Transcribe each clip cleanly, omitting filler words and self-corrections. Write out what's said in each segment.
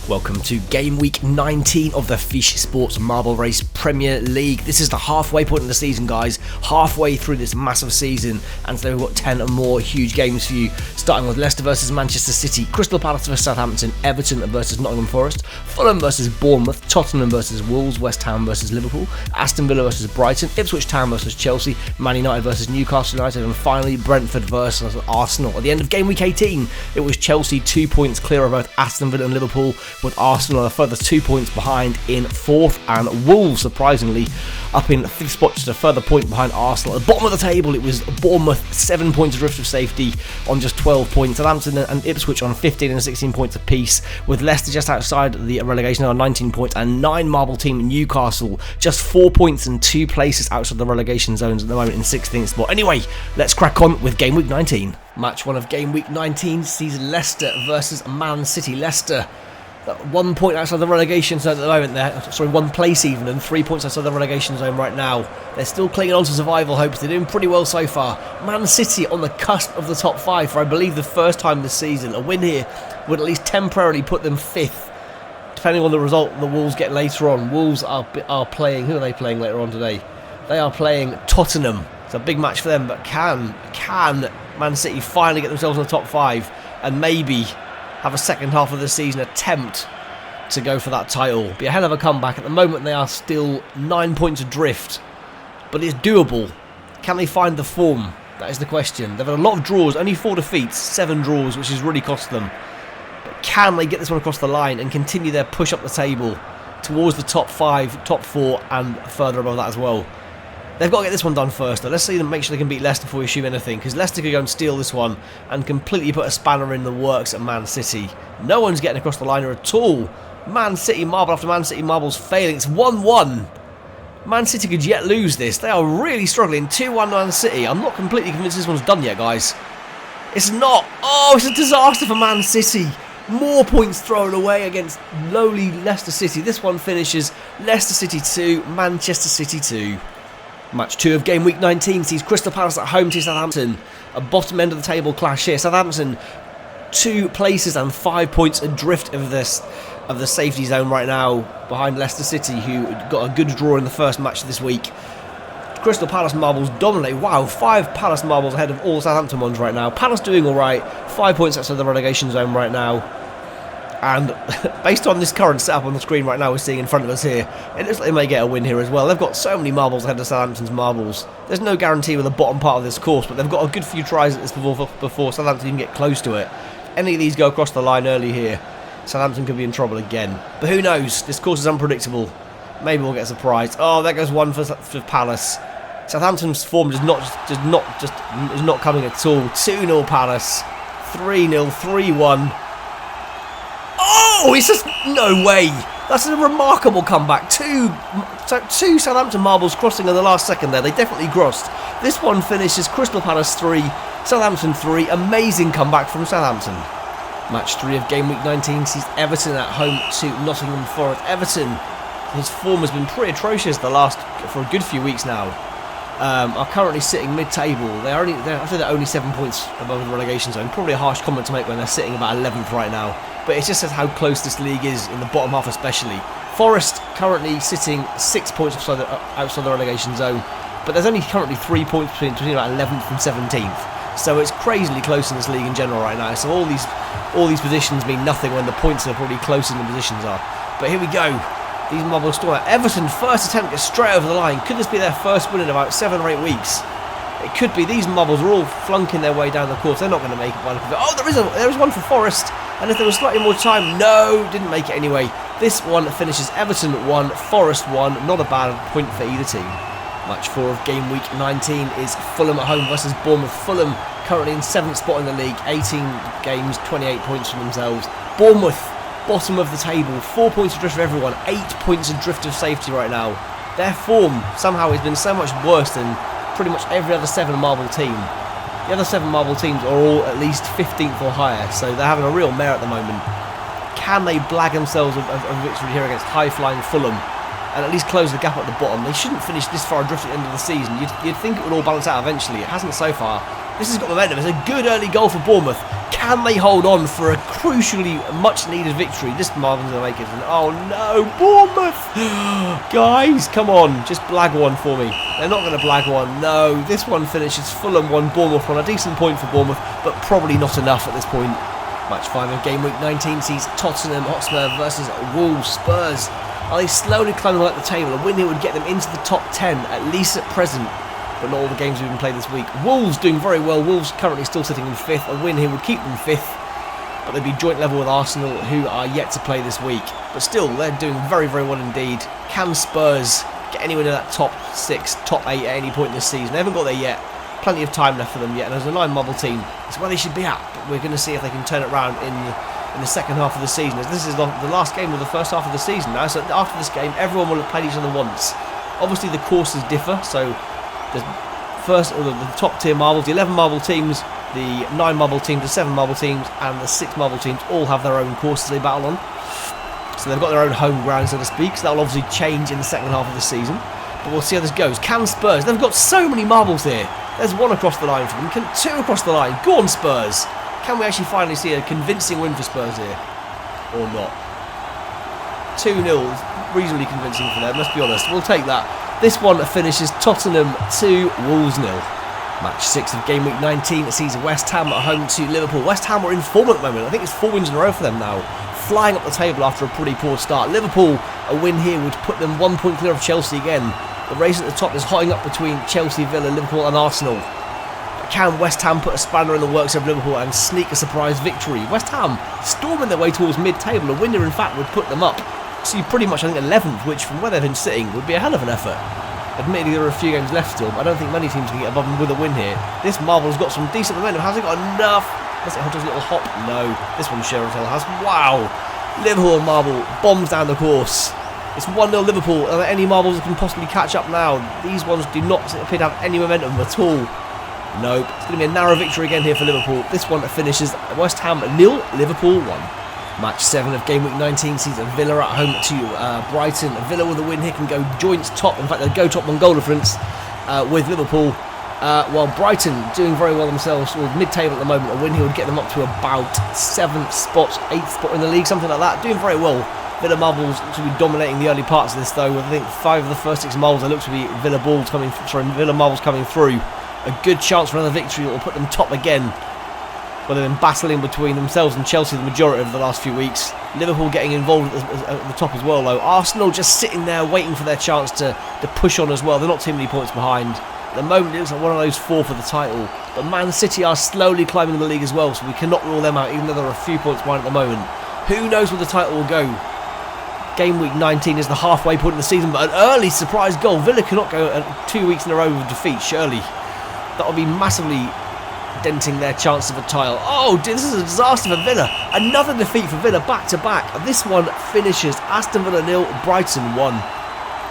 Welcome to Game Week 19 of the Fish Sports Marble Race Premier League. This is the halfway point of the season, guys. Halfway through this massive season, and so we've got 10 or more huge games for you, starting with Leicester versus Manchester City, Crystal Palace versus Southampton, Everton versus Nottingham Forest, Fulham versus Bournemouth, Tottenham versus Wolves, West Ham versus Liverpool, Aston Villa versus Brighton, Ipswich Town versus Chelsea, Man United versus Newcastle United, and finally Brentford versus Arsenal. At the end of Game Week 18, it was Chelsea 2 points clear of both Aston Villa and Liverpool, with Arsenal a further 2 points behind in 4th, and Wolves, surprisingly, up in 5th spot, just a further point behind Arsenal. At the bottom of the table, it was Bournemouth, 7 points adrift of safety on just 12 points. Southampton and Ipswich on 15 and 16 points apiece, with Leicester just outside the relegation on 19 points, and 9 marble team Newcastle just 4 points and 2 places outside the relegation zones at the moment in 16th spot. Anyway, let's crack on with Game Week 19. Match 1 of Game Week 19 sees Leicester versus Man City. Leicester 1 point outside the relegation zone at the moment. They're 1 place even, and 3 points outside the relegation zone right now. They're still clinging on to survival hopes. They're doing pretty well so far. Man City on the cusp of the top 5 for, I believe, the first time this season. A win here would at least temporarily put them 5th, depending on the result the Wolves get later on. Wolves are playing, who are they playing later on today? They are playing Tottenham. It's a big match for them, but can Man City finally get themselves in the top 5 and maybe have a second half of the season attempt to go for that title? Be a hell of a comeback. At the moment they are still 9 points adrift, but it's doable. Can they find the form? That is the question. They've had a lot of draws, only 4 defeats, 7 draws, which has really cost them. But can they get this one across the line and continue their push up the table towards the top 5, top 4 and further above that as well? They've got to get this one done first, though. Let's see them make sure they can beat Leicester before we assume anything, because Leicester could go and steal this one and completely put a spanner in the works at Man City. No one's getting across the line at all. Man City marble after Man City marbles failing. It's 1-1. Man City could yet lose this. They are really struggling. 2-1 Man City. I'm not completely convinced this one's done yet, guys. It's not. Oh, it's a disaster for Man City. More points thrown away against lowly Leicester City. This one finishes Leicester City 2, Manchester City 2. Match 2 of Game Week 19 sees Crystal Palace at home to Southampton. A bottom end of the table clash here. Southampton 2 places and 5 points adrift of the safety zone right now, behind Leicester City, who got a good draw in the first match this week. Crystal Palace marbles dominate. Wow, 5 Palace marbles ahead of all Southampton ones right now. Palace doing alright, 5 points outside the relegation zone right now. And based on this current setup on the screen right now we're seeing in front of us here, it looks like they may get a win here as well. They've got so many marbles ahead of Southampton's marbles. There's no guarantee with the bottom part of this course, but they've got a good few tries at this before Southampton can get close to it. Any of these go across the line early here, Southampton could be in trouble again. But who knows? This course is unpredictable. Maybe we'll get a surprise. Oh, there goes one for Palace. Southampton's form is not coming at all. 2-0 Palace, 3-0, 3-1. Oh, it's just no way. That's a remarkable comeback. Two Southampton marbles crossing in the last second there. They definitely crossed. This one finishes Crystal Palace 3, Southampton 3. Amazing comeback from Southampton. Match 3 of Game Week 19 sees Everton at home to Nottingham Forest. Everton, his form has been pretty atrocious for a good few weeks now. Are currently sitting mid-table. They're only 7 points above the relegation zone. Probably a harsh comment to make when they're sitting about 11th right now. But it just says how close this league is in the bottom half especially. Forest currently sitting 6 points outside the relegation zone. But there's only currently 3 points between about 11th and 17th. So it's crazily close in this league in general right now. So all these positions mean nothing when the points are probably closer than the positions are. But here we go. These marbles still out. Everton, first attempt, gets straight over the line. Could this be their first win in about 7 or 8 weeks? It could be. These marbles are all flunking their way down the course. They're not going to make it. Oh, there is one for Forest. And if there was slightly more time, no, didn't make it anyway. This one finishes Everton 1, Forest 1. Not a bad point for either team. Match 4 of Game Week 19 is Fulham at home versus Bournemouth. Fulham currently in 7th spot in the league. 18 games, 28 points for themselves. Bournemouth, bottom of the table, 4 points adrift of everyone, 8 points adrift of safety right now. Their form somehow has been so much worse than pretty much every other 7 marble team. The other 7 marble teams are all at least 15th or higher, so they're having a real mare at the moment. Can they blag themselves of victory here against high-flying Fulham and at least close the gap at the bottom? They shouldn't finish this far adrift at the end of the season. You'd think it would all balance out eventually. It hasn't so far. This has got momentum. It's a good early goal for Bournemouth. Can they hold on for a crucially much needed victory? This Marvin's going to make it. Oh no, Bournemouth! Guys, come on, just blag one for me. They're not going to blag one. No, this one finishes Fulham 1, Bournemouth 1. A decent point for Bournemouth, but probably not enough at this point. Match 5 of Game Week 19 sees Tottenham Hotspur versus Wolves. Spurs are they slowly climbing up the table. A win here would get them into the top 10, at least at present. But not all the games have been played this week. Wolves doing very well. Wolves currently still sitting in 5th. A win here would keep them 5th. But they'd be joint level with Arsenal, who are yet to play this week. But still, they're doing very, very well indeed. Can Spurs get anywhere in that top 6, top 8 at any point this season? They haven't got there yet. Plenty of time left for them yet. And as a 9-marble team, it's where they should be at. But we're going to see if they can turn it around in the second half of the season. As this is the last game of the first half of the season now. So after this game, everyone will have played each other once. Obviously, the courses differ. So the top tier marbles, the 11 marble teams, the 9 marble teams, the 7 marble teams, and the 6 marble teams all have their own courses they battle on. So they've got their own home ground, so to speak. So that will obviously change in the second half of the season. But we'll see how this goes. Can Spurs? They've got so many marbles here. There's 1 across the line for them. 2 across the line. Go on, Spurs. Can we actually finally see a convincing win for Spurs here? Or not? 2-0. Reasonably convincing for them, let's be honest. We'll take that. This one finishes Tottenham 2, Wolves 0. Match 6 of Game Week 19 sees West Ham at home to Liverpool. West Ham are in form at the moment. I think it's 4 wins in a row for them now. Flying up the table after a pretty poor start. Liverpool, a win here would put them 1 point clear of Chelsea again. The race at the top is hotting up between Chelsea, Villa, Liverpool and Arsenal. But can West Ham put a spanner in the works of Liverpool and sneak a surprise victory? West Ham storming their way towards mid-table. A winner, in fact, would put them up. So pretty much, I think, 11th, which from where they've been sitting would be a hell of an effort. Admittedly, there are a few games left still, but I don't think many teams can get above them with a win here. This Marvel's got some decent momentum. Has it got enough? Has it got a little hop? No. This one, Sheraton has. Wow. Liverpool and Marble bombs down the course. It's 1-0 Liverpool. Are there any marbles that can possibly catch up now? These ones do not appear to have any momentum at all. Nope. It's going to be a narrow victory again here for Liverpool. This one finishes West Ham 0, Liverpool 1. Match 7 of Game Week 19 sees Villa at home to Brighton. Villa with a win here can go joint top. In fact, they'll go top on goal difference with Liverpool. While Brighton doing very well themselves, with mid-table at the moment. A win here would get them up to about 7th spot, 8th spot in the league, something like that. Doing very well. Villa marbles look to be dominating the early parts of this, though. I think 5 of the first 6 marbles there look to be Villa marbles coming through. A good chance for another victory that will put them top again. But they've been battling between themselves and Chelsea the majority of the last few weeks. Liverpool getting involved at the top as well, though. Arsenal just sitting there waiting for their chance to push on as well. They're not too many points behind. At the moment, it looks like one of those 4 for the title. But Man City are slowly climbing the league as well, so we cannot rule them out, even though they're a few points behind at the moment. Who knows where the title will go? Game Week 19 is the halfway point of the season, but an early surprise goal. Villa cannot go 2 weeks in a row with defeat, surely. That would be massively denting their chance of a title. Oh, this is a disaster for Villa. Another defeat for Villa back to back. This one finishes Aston Villa 0, Brighton 1.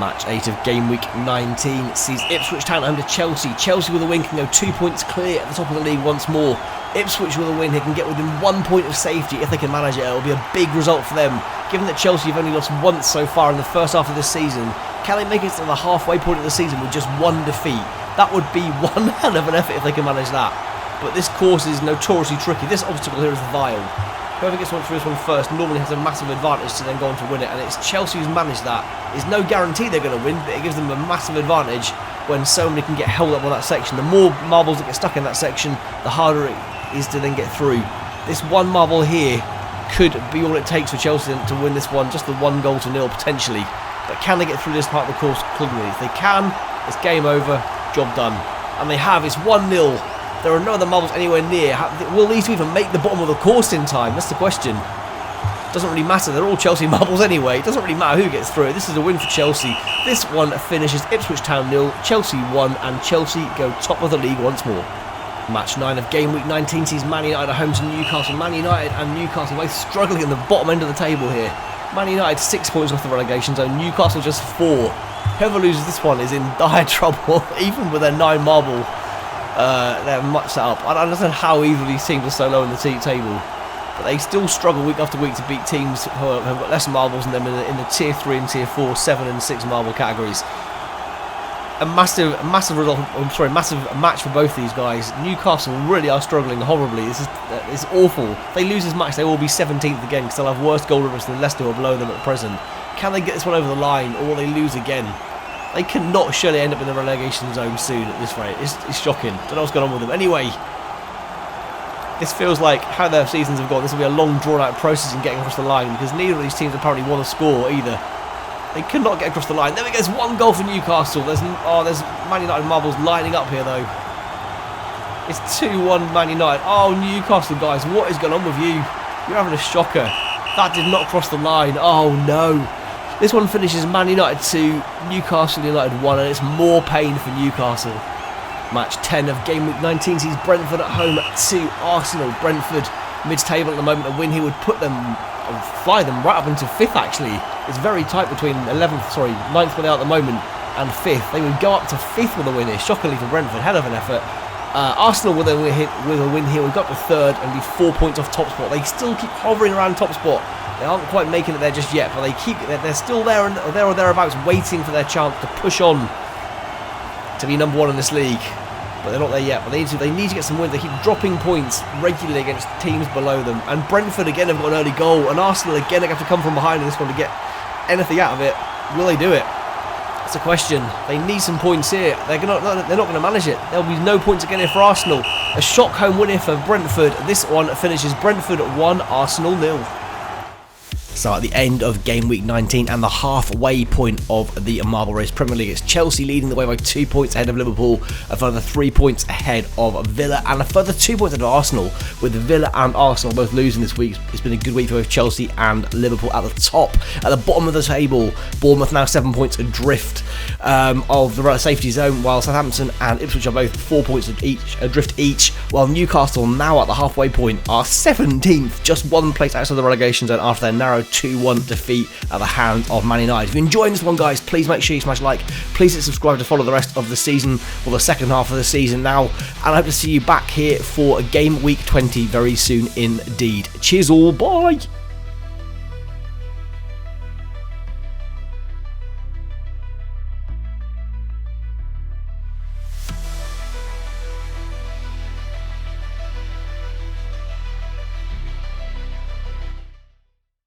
Match 8 of Game Week 19 sees Ipswich Town home to Chelsea. Chelsea with a win can go 2 points clear at the top of the league once more. Ipswich with a win here can get within 1 point of safety if they can manage it. It will be a big result for them. Given that Chelsea have only lost once so far in the first half of this season, can they make it to the halfway point of the season with just 1 defeat? That would be one hell of an effort if they can manage that. But this course is notoriously tricky. This obstacle here is vile. Whoever gets through this one first normally has a massive advantage to then go on to win it, and it's Chelsea who's managed that. It's no guarantee they're going to win, but it gives them a massive advantage when so many can get held up on that section. The more marbles that get stuck in that section, the harder it is to then get through. This 1 marble here could be all it takes for Chelsea to win this one, just the 1-0 potentially. But can they get through this part of the course cleanly? If they can, it's game over, job done. And they have. It's 1-0. There are no other marbles anywhere near. Will these even make the bottom of the course in time? That's the question. Doesn't really matter. They're all Chelsea marbles anyway. It doesn't really matter who gets through it. This is a win for Chelsea. This one finishes Ipswich Town 0, Chelsea 1, and Chelsea go top of the league once more. Match 9 of Game Week 19 sees Man United at home to Newcastle. Man United and Newcastle both struggling in the bottom end of the table here. Man United 6 points off the relegation zone. Newcastle just 4. Whoever loses this one is in dire trouble, even with their 9 marble. They're much set up. I don't understand how easily these teams are so low in the table, but they still struggle week after week to beat teams who have got less marbles than them in the tier 3 and tier 4, 7 and 6 marble categories. a massive match for both these guys. Newcastle really are struggling horribly. It's awful. If they lose this match, they will be 17th again because they'll have worse goal difference than Leicester, who are below them at present. Can they get this one over the line, or will they lose again? They cannot surely end up in the relegation zone soon at this rate. It's shocking. Don't know what's going on with them. Anyway, this feels like how their seasons have gone. This will be a long, drawn-out process in getting across the line because neither of these teams apparently want to score either. They cannot get across the line. There we go. There's one goal for Newcastle. There's Man United marbles lining up here though. It's 2-1 Man United. Oh, Newcastle guys, what is going on with you? You're having a shocker. That did not cross the line. Oh no. This one finishes Man United 2, Newcastle United 1, and it's more pain for Newcastle. Match 10 of game week 19 sees Brentford at home to Arsenal. Brentford mid-table at the moment. A win here would put them, fly them right up into 5th actually. It's very tight between 9th where they are at the moment, and 5th. They would go up to 5th with a win here. Shockingly for Brentford, hell of an effort. Arsenal with a win here would go up to 3rd and be 4 points off top spot. They still keep hovering around top spot. They aren't quite making it there just yet, but they're still there or thereabouts, waiting for their chance to push on to be number 1 in this league. But they're not there yet. But they need to get some wins. They keep dropping points regularly against teams below them. And Brentford again have got an early goal, and Arsenal again have to come from behind in this one to get anything out of it. Will they do it? That's a question. They need some points here. They're not going to manage it. There'll be no points again here for Arsenal. A shock home win here for Brentford. This one finishes Brentford 1, Arsenal 0. So at the end of game week 19 and the halfway point of the Marble Race Premier League, it's Chelsea leading the way by 2 points ahead of Liverpool, a further 3 points ahead of Villa, and a further 2 points ahead of Arsenal, with Villa and Arsenal both losing this week. It's been a good week for both Chelsea and Liverpool at the top. At the bottom of the table, Bournemouth now 7 points adrift of the safety zone, while Southampton and Ipswich are both 4 points adrift each, while Newcastle, now at the halfway point, are 17th, just 1 place outside the relegation zone after their narrow 2-1 defeat at the hands of Man United. If you're enjoying this one, guys, please make sure you smash like. Please hit subscribe to follow the rest of the season, or the second half of the season now. And I hope to see you back here for game week 20 very soon indeed. Cheers all, bye!